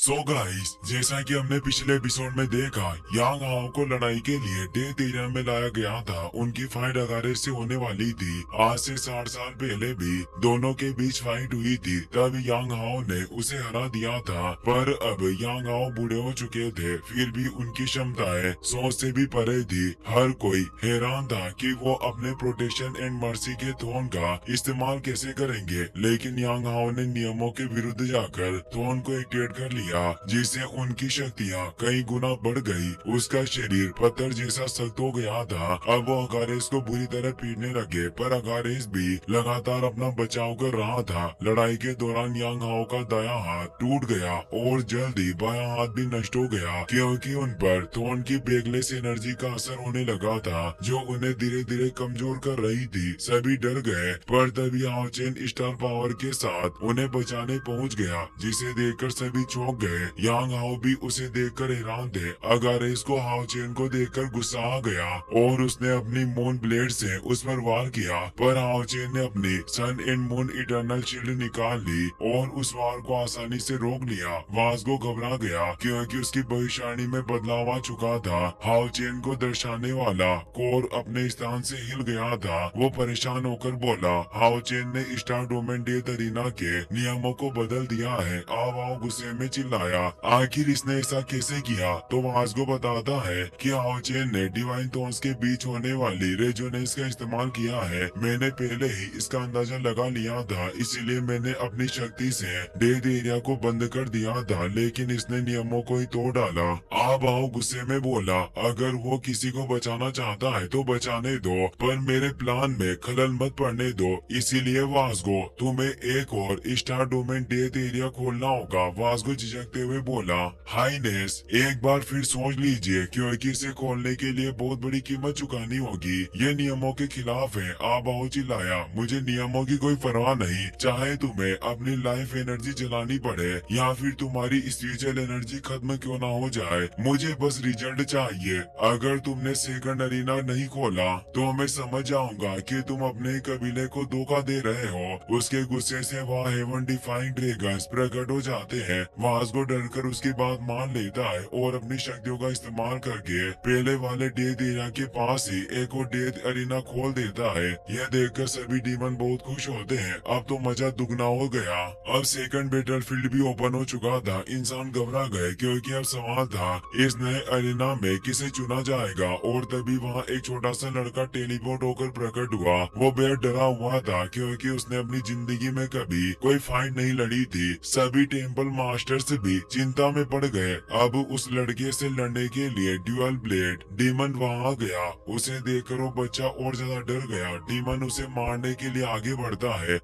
So guys, जैसा कि हमने पिछले एपिसोड में देखा, यांग हाओ को लड़ाई के लिए डेथ एरिया में लाया गया था। उनकी फाइट अगारे से होने वाली थी। आज से 60 साल पहले भी दोनों के बीच फाइट हुई थी, तब यांग हाओ ने उसे हरा दिया था। पर अब यांग हाओ बूढ़े हो चुके थे, फिर भी उनकी क्षमताएं सोच से भी परे थी। हर कोई हैरान था कि वो अपने प्रोटेक्शन एंड मर्सी के थ्रोन का इस्तेमाल कैसे करेंगे, लेकिन यांग हाओ ने नियमों के विरुद्ध जाकर थ्रोन को एक्टिवेट कर लिया, जिससे उनकी शक्तियां कई गुना बढ़ गई। उसका शरीर पत्थर जैसा सख्त हो गया था। अब वो अगारेस को बुरी तरह पीटने लगे, पर अगारेस भी लगातार अपना बचाव कर रहा था। लड़ाई के दौरान यांग हाओ का दायां हाथ टूट गया और जल्दी बायां हाथ भी नष्ट हो गया, क्योंकि उन पर थ्रोन की बेगलेस एनर्जी का असर होने लगा था, जो उन्हें धीरे धीरे कमजोर कर रही थी। सभी डर गए, पर तभी हाओ चेन स्टार पावर के साथ उन्हें बचाने पहुंच गया, जिसे देखकर सभी चौंक गए। यांग हाओ भी उसे देखकर हैरान थे। अगारेस को हाओ चेन को देखकर गुस्सा आ गया और उसने अपनी मून ब्लेड से उस पर वार किया, पर हाओ चेन ने अपनी सन एंड मून इटर्नल शील्ड निकाल ली और उस वार को आसानी से रोक लिया। वास्को घबरा गया, क्योंकि उसकी भविष्यवाणी में बदलाव आ चुका था। हाओ चेन को दर्शाने वाला कोर अपने स्थान से हिल गया था। वो परेशान होकर बोला, हाओ चेन ने स्टार डोमेन डेथ अरीना के नियमों को बदल दिया है। आओ आओ गुस्से में चिल्लाया, आखिर इसने ऐसा कैसे किया? तो वास्को बताता है कि हाओ चेन ने डिवाइन थॉर्न्स के बीच होने वाली रेजोनेंस का इस्तेमाल किया है। मैंने पहले ही इसका अंदाजा लगा लिया था, इसीलिए मैंने अपनी शक्ति से डेथ एरिया को बंद कर दिया था, लेकिन इसने नियमों को ही तोड़ डाला। आप आओ गुस्से में बोला, अगर वो किसी को बचाना चाहता है तो बचाने दो, पर मेरे प्लान में खलल मत पड़ने दो। इसीलिए वास्को, तुम्हें एक और स्टार डोमेन डेथ एरिया खोलना होगा। वास्को झिझकते हुए बोला, हाईनेस, एक बार फिर सोच लीजिए, क्योंकि इसे खोलने के लिए बहुत बड़ी कीमत चुकानी होगी। ये नियमों के खिलाफ है। आबाओ चिल्लाया, मुझे नियमों की कोई परवाह नहीं, चाहे तुम्हें अपनी लाइफ एनर्जी जलानी पड़े या फिर तुम्हारी स्पिरिचुअल एनर्जी खत्म क्यों ना हो जाए, मुझे बस रिजल्ट चाहिए। अगर तुमने सेकंड अरीना नहीं खोला तो मैं समझ जाऊंगा कि तुम अपने कबीले को धोखा दे रहे हो। उसके गुस्से से वहाँ हेवन डिफाइंग ड्रैगन्स प्रकट हो जाते हैं। वास्को डरकर उसकी बात मान लेता है और अपनी शक्तियों का इस्तेमाल करके पहले वाले डेथ एरिया के पास ही एक और डेथ अरीना खोल देता है। यह देखकर सभी डीमन बहुत खुश होते हैं। अब तो मजा दुगना हो गया। अब सेकंड बैटलफील्ड भी ओपन हो चुका था। इंसान घबरा गए, क्योंकि अब सवाल था इस नए अरीना में किसे चुना जाएगा। और तभी वहाँ एक छोटा सा लड़का टेलीपोर्ट होकर प्रकट हुआ। वो बेहद डरा हुआ था, क्योंकि उसने अपनी जिंदगी में कभी कोई फाइट नहीं लड़ी थी। सभी टेम्पल मास्टर्स भी चिंता में पड़ गए। अब उस लड़के से लड़ने के लिए ड्यूअल ब्लेड डीमन वहाँ आ गया। उसे देखकर वो बच्चा और ज्यादा डर गया। डीमन उसे मारने के लिए आगे बढ़ता है।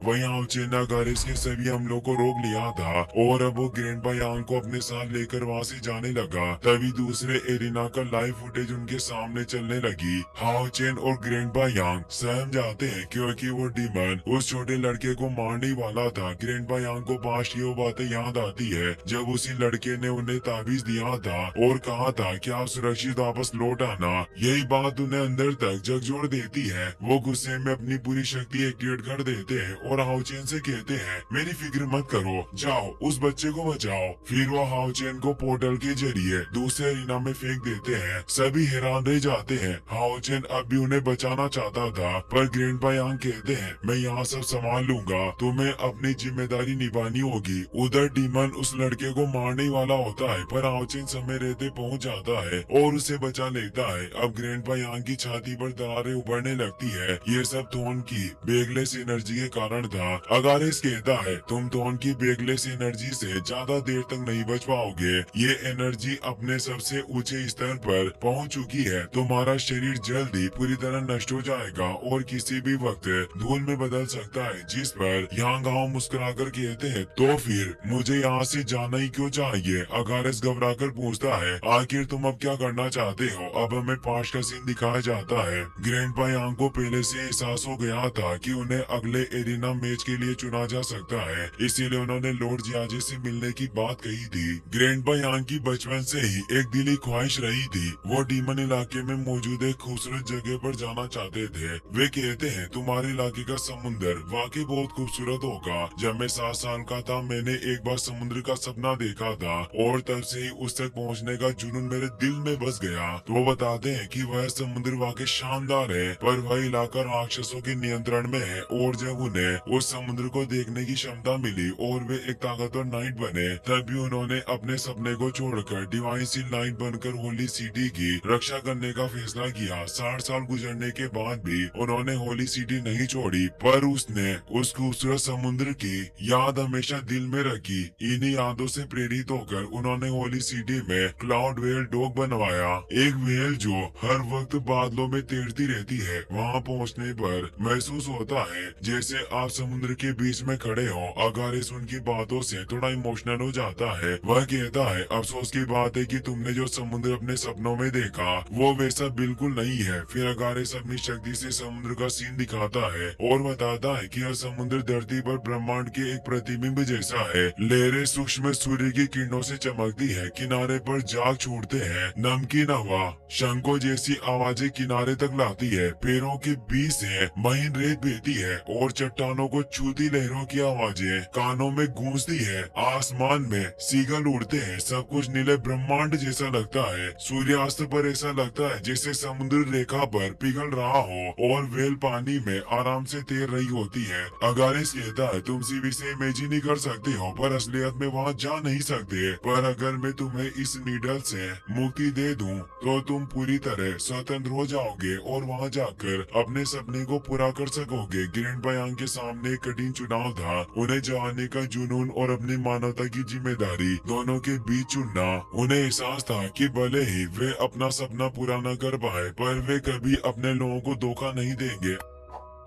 वहीं हाओ चेन ने अगारेस के सभी हमलों को रोक लिया था और अब वो ग्रैंडपा यांग को अपने साथ लेकर वहाँ से जाने लगा। तभी दूसरे एरिना का लाइव फुटेज उनके सामने चलने लगी। हाओ चेन और ग्रैंडपा यांग सहम जाते हैं, क्योंकि वो डीमन उस छोटे लड़के को मारने ही वाला था। ग्रैंडपा यांग को पास्ट की वो बातें याद आती है, जब उसी लड़के ने उन्हें ताबीज दिया था और कहा था कि आप सुरक्षित वापस लौट आना। यही बात उन्हें अंदर तक झकझोर देती है। वो गुस्से में अपनी पूरी शक्ति एक्टिवेट कर देते हैं और हाओ चेन से कहते हैं, मेरी फिक्र मत करो, जाओ उस बच्चे को बचाओ। फिर वो हाओ चेन को पोर्टल के जरिए दूसरे अरीना में फेंक देते हैं। सभी हैरान रह जाते हैं। हाओ चेन अब भी उन्हें बचाना चाहता था, पर ग्रैंडपा यांग कहते हैं, मैं यहाँ सब संभाल लूंगा, तुम्हें अपनी जिम्मेदारी निभानी होगी। उधर डीमन उस लड़के को मारने वाला होता है, पर हाओ चेन समय रहते पहुँच जाता है और उसे बचा लेता है। अब ग्रैंडपा यांग की छाती पर दरारें उभरने लगती है। ये सब थोन की बेगलेस एनर्जी के कारण था। अगारेस कहता है, तुम थोन की बेगलेस एनर्जी से ज्यादा देर तक नहीं बच पाओगे। ये एनर्जी अपने सबसे ऊंचे स्तर पर पहुंच चुकी है। तुम्हारा शरीर जल्दी पूरी तरह नष्ट हो जाएगा और किसी भी वक्त धूल में बदल सकता है। जिस पर यांग हाओ मुस्कुराकर कहते हैं, तो फिर मुझे यहाँ से जाना ही क्यों चाहिए? अगारेस घबराकर पूछता है, आखिर तुम अब क्या करना चाहते हो? अब हमें पास्ट का सीन दिखाया जाता है। ग्रैंडपा यांग को पहले से एहसास हो गया था कि उन्हें अगले एरिना दोबारा मैच के लिए चुना जा सकता है, इसीलिए उन्होंने लॉर्ड जियाजे से मिलने की बात कही थी। ग्रैंडपा यांग की बचपन से ही एक दिली ख्वाहिश रही थी, वो डीमन इलाके में मौजूद एक खूबसूरत जगह पर जाना चाहते थे। वे कहते हैं तुम्हारे इलाके का समुंदर वाकई बहुत खूबसूरत होगा। जब मैं 7 साल का था मैंने एक बार समुद्र का सपना देखा था और तब से ही उस तक पहुंचने का जुनून मेरे दिल में बस गया। तो वो बताते हैं कि वह समुद्र वाकई शानदार है, पर वह इलाका राक्षसों के नियंत्रण में है। और जब उन्हें उस समुद्र को देखने की क्षमता मिली और वे एक ताकतवर नाइट बने, तभी उन्होंने अपने सपने को छोड़कर डिवाइन सील नाइट बनकर होली सिटी की रक्षा करने का फैसला किया। 60 साल गुजरने के बाद भी उन्होंने होली सिटी नहीं छोड़ी, पर उसने उस खूबसूरत समुद्र की याद हमेशा दिल में रखी। इन्हीं यादों से प्रेरित होकर उन्होंने होली सिटी में क्लाउड वेल डॉग बनवाया, एक वेल जो हर वक्त बादलों में तैरती रहती है। वहां पहुंचने पर महसूस होता है जैसे आप समुद्र के बीच में खड़े हो। अगारिस उनकी बातों से थोड़ा इमोशनल हो जाता है। वह कहता है अफसोस की बात है कि तुमने जो समुद्र अपने सपनों में देखा वो वैसा बिल्कुल नहीं है। फिर अगारिस अपनी शक्ति से समुद्र का सीन दिखाता है और बताता है कि यह समुद्र धरती पर ब्रह्मांड के एक प्रतिबिंब जैसा है। लहरें सूक्ष्म सूर्य की किरणों से चमकती है, किनारे पर जाग छूटते हैं। नमकीन हवा शंखों जैसी आवाजें किनारे तक लाती है। पैरों के बीच से महीन रेत बहती है और चट्टानों को छूती लहरों की आवाजें कानों में गूंजती है। आसमान में सीगल उड़ते हैं, सब कुछ नीले ब्रह्मांड जैसा लगता है। सूर्यास्त पर ऐसा लगता है जैसे समुद्र रेखा पर पिघल रहा हो और वेल पानी में आराम से तैर रही होती है। अगारिस कहता है तुम सीवी से इमेजिन ही कर सकते हो, पर असलियत में वहाँ जा नहीं सकते। पर अगर मैं तुम्हें इस नीडल से मुक्ति दे दूं, तो तुम पूरी तरह स्वतंत्र हो जाओगे और वहाँ जाकर अपने सपने को पूरा कर सकोगे। ग्रैंडपा यांग के सामने एक कठिन चुनाव था, उन्हें जाने का जुनून और अपनी मानवता की जिम्मेदारी दोनों के बीच चुनना। उन्हें एहसास था कि भले ही वे अपना सपना पूरा न कर पाए, पर वे कभी अपने लोगों को धोखा नहीं देंगे।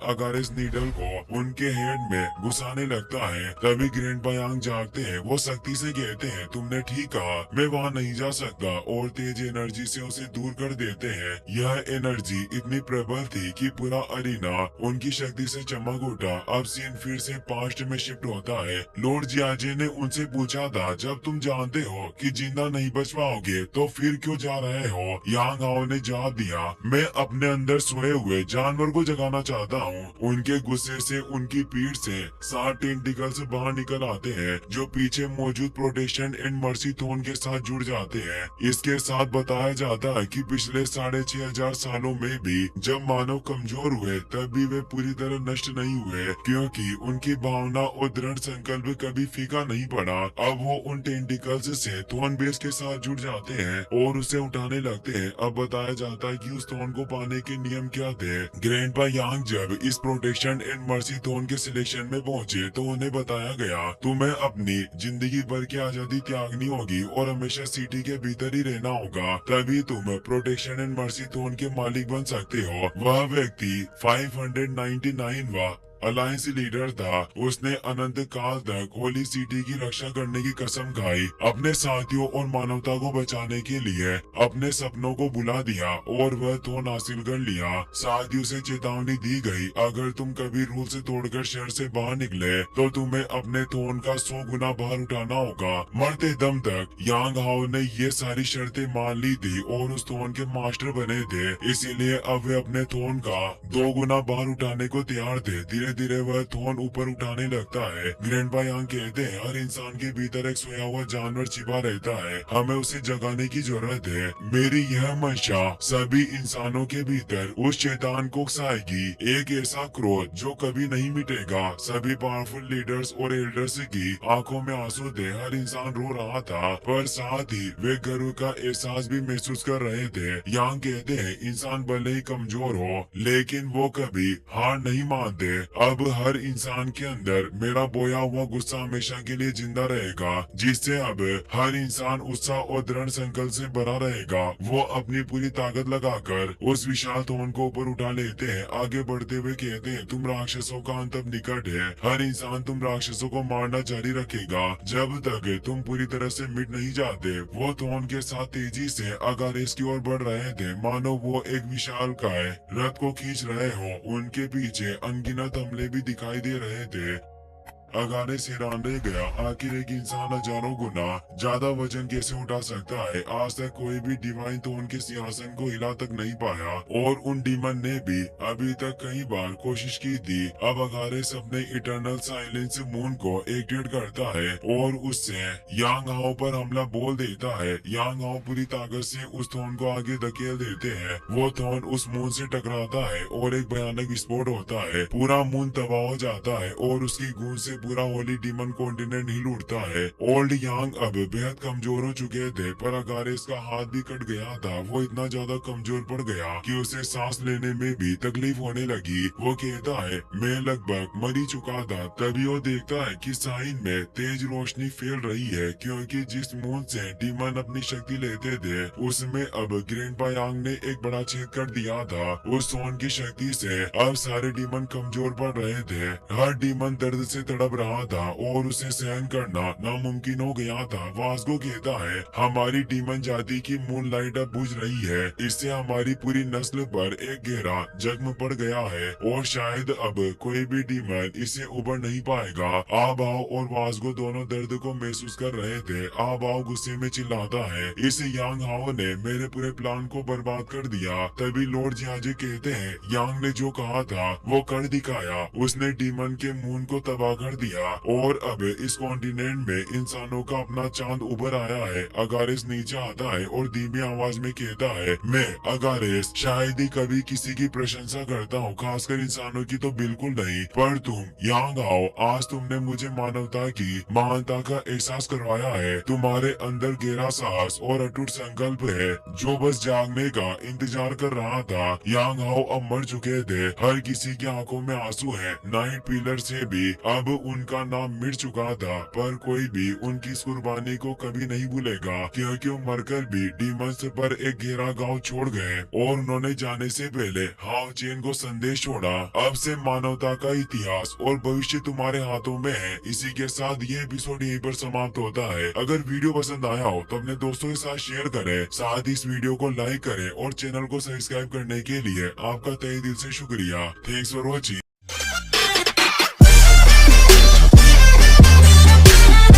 अगारिस नीडल को उनके हेड में घुसाने लगता है, तभी ग्रैंडपा यांग जागते हैं। वो सख्ती से कहते हैं तुमने ठीक कहा, मैं वहाँ नहीं जा सकता, और तेज एनर्जी से उसे दूर कर देते हैं। यह एनर्जी इतनी प्रबल थी कि पूरा अरीना उनकी शक्ति से चमक उठा। अब सीन फिर से पास्ट में शिफ्ट होता है। लॉर्ड जियाजे ने उनसे पूछा था जब तुम जानते हो कि जिंदा नहीं बच पाओगे तो फिर क्यों जा रहे हो। यांग हाओ ने जवाब दिया मैं अपने अंदर सोए हुए जानवर को जगाना चाहता हूँ। उनके गुस्से से उनकी पीठ से 7 टेंटिकल्स बाहर निकल आते हैं जो पीछे मौजूद प्रोटेक्शन एंड मर्सी थोन के साथ जुड़ जाते हैं। इसके साथ बताया जाता है कि पिछले 6500 सालों में भी जब मानव कमजोर हुए तब भी वे पूरी तरह नष्ट नहीं हुए, क्योंकि उनकी भावना और दृढ़ संकल्प कभी फीका नहीं पड़ा। अब वो उन टेंटिकल्स से थोन बेस के साथ जुड़ जाते हैं और उसे उठाने लगते हैं। अब बताया जाता है कि उस थोन को पाने के नियम क्या थे। ग्रैंडपा यांग जब इस प्रोटेक्शन एंड मर्सी थोन के सिलेक्शन में पहुंचे तो उन्हें बताया गया तुम्हें अपनी जिंदगी भर की आजादी त्यागनी होगी और हमेशा सिटी के भीतर ही रहना होगा, तभी तुम प्रोटेक्शन एंड मर्सी थोन के मालिक बन सकते हो। वह व्यक्ति 599वां अलायंस लीडर था। उसने अनंत काल तक होली सिटी की रक्षा करने की कसम खाई, अपने साथियों और मानवता को बचाने के लिए अपने सपनों को बुला दिया और वह थोन हासिल कर लिया। साथ ही उसे चेतावनी दी गई अगर तुम कभी रूल से तोड़कर शहर से बाहर निकले तो तुम्हें अपने थोन का 100 गुना भार उठाना होगा। मरते दम तक यांग हाओ ने ये सारी शर्तें मान ली थी और उस थोन के मास्टर बने थे, इसीलिए अब वे अपने थोन का 2 गुना भार उठाने को तैयार थे। धीरे धीरे वह थोन ऊपर उठाने लगता है। ग्रैंडपा यांग कहते हैं हर इंसान के भीतर एक सोया हुआ जानवर छिपा रहता है, हमें उसे जगाने की जरूरत है। मेरी यह मंशा सभी इंसानों के भीतर उस शैतान को उकसाएगी, एक ऐसा क्रोध जो कभी नहीं मिटेगा। सभी पावरफुल लीडर्स और एल्डर्स की आंखों में आंसू थे। हर इंसान रो रहा था, पर साथ ही वे गर्व का एहसास भी महसूस कर रहे थे। यांग कहते हैं इंसान भले ही कमजोर हो लेकिन वो कभी हार नहीं मानते। अब हर इंसान के अंदर मेरा बोया हुआ गुस्सा हमेशा के लिए जिंदा रहेगा, जिससे अब हर इंसान उत्साह और दृढ़ संकल्प से भरा रहेगा। वो अपनी पूरी ताकत लगाकर उस विशाल थोन को ऊपर उठा लेते हैं। आगे बढ़ते हुए कहते हैं तुम राक्षसों का अंत अब निकट है। हर इंसान तुम राक्षसों को मारना जारी रखेगा जब तक तुम पूरी तरह से मिट नहीं जाते। वो थोन के साथ तेजी से अगारिस की ओर बढ़ रहे थे, मानो वो एक विशाल काय रथ को खींच रहे हो। उनके पीछे अनगिनत हमले भी दिखाई दे रहे थे। अगारेस हैरान रह गया, आखिर एक इंसान हजारों गुना ज्यादा वजन कैसे उठा सकता है। आज तक कोई भी डिवाइन तो उनके सिंहासन को हिला तक नहीं पाया और उन डीमन ने भी अभी तक कई बार कोशिश की थी। अब अगारेस अपने इटर्नल साइलेंस मून को एक्टिवेट करता है और उससे यांग हाओ पर हमला बोल देता है। यांग हाओ पूरी ताकत से उस थॉर्न को आगे धकेल देते हैं। वो थॉर्न उस मून से टकराता है और एक भयानक विस्फोट होता है। पूरा मून तबाह हो जाता है और उसकी गूंज से पूरा होली डीमन कॉन्टिनेंट हिल उठता है। ओल्ड यांग अब बेहद कमजोर हो चुके थे, पर अगारेस का हाथ भी कट गया था। वो इतना ज्यादा कमजोर पड़ गया कि उसे सांस लेने में भी तकलीफ होने लगी। वो कहता है, मैं लगभग मर ही चुका था। तभी वो देखता है कि साइन में तेज रोशनी फैल रही है, क्योंकि जिस मून से डीमन अपनी शक्ति लेते थे उसमें अब ग्रैंडपा यांग ने एक बड़ा छेद कर दिया था। उस सोन की शक्ति से अब सारे डीमन कमजोर पड़ रहे थे। हर डीमन दर्द से तड़प रहा था और उसे सहन करना नामुमकिन हो गया था। वास्को कहता है, हमारी डीमन जाति की मून लाइट अब बुझ रही है। इससे हमारी पूरी नस्ल पर एक गहरा जख्म पड़ गया है और शायद अब कोई भी डीमन इससे उबर नहीं पाएगा। आबाओ और वास्को दोनों दर्द को महसूस कर रहे थे। आबाओ गुस्से में चिल्लाता है, इस यांग हाओ ने मेरे पूरे प्लान को बर्बाद कर दिया। तभी लॉर्ड जियाजे कहते हैं, यांग ने जो कहा था वो कर दिखाया। उसने डीमन के मून को तबाह कर दिया और अब इस कॉन्टिनेंट में इंसानों का अपना चांद उभर आया है। अगारेस नीचे आता है और धीमी आवाज में कहता है, मैं अगारेस शायद ही कभी किसी की प्रशंसा करता हूँ, खासकर इंसानों की तो बिल्कुल नहीं, पर तुम यांग हाओ, आज तुमने मुझे मानवता की महानता का एहसास करवाया है। तुम्हारे अंदर गहरा साहस और अटूट संकल्प है जो बस जागने का इंतजार कर रहा था। यांग हाओ अब मर चुके थे, हर किसी की आंखों में आंसू है। नाइट पिलर से भी अब उनका नाम मिट चुका था, पर कोई भी उनकी इस कुर्बानी को कभी नहीं भूलेगा, क्योंकि वो मरकर भी डीमंस पर एक गहरा गांव छोड़ गए और उन्होंने जाने से पहले हाओ चेन को संदेश छोड़ा। अब से मानवता का इतिहास और भविष्य तुम्हारे हाथों में है। इसी के साथ ये एपिसोड यहीं पर समाप्त होता है। अगर वीडियो पसंद आया हो तो अपने दोस्तों के साथ शेयर करें, साथ ही इस वीडियो को लाइक करें और चैनल को सब्सक्राइब करने के लिए आपका तहे दिल से शुक्रिया। Thanks for watching.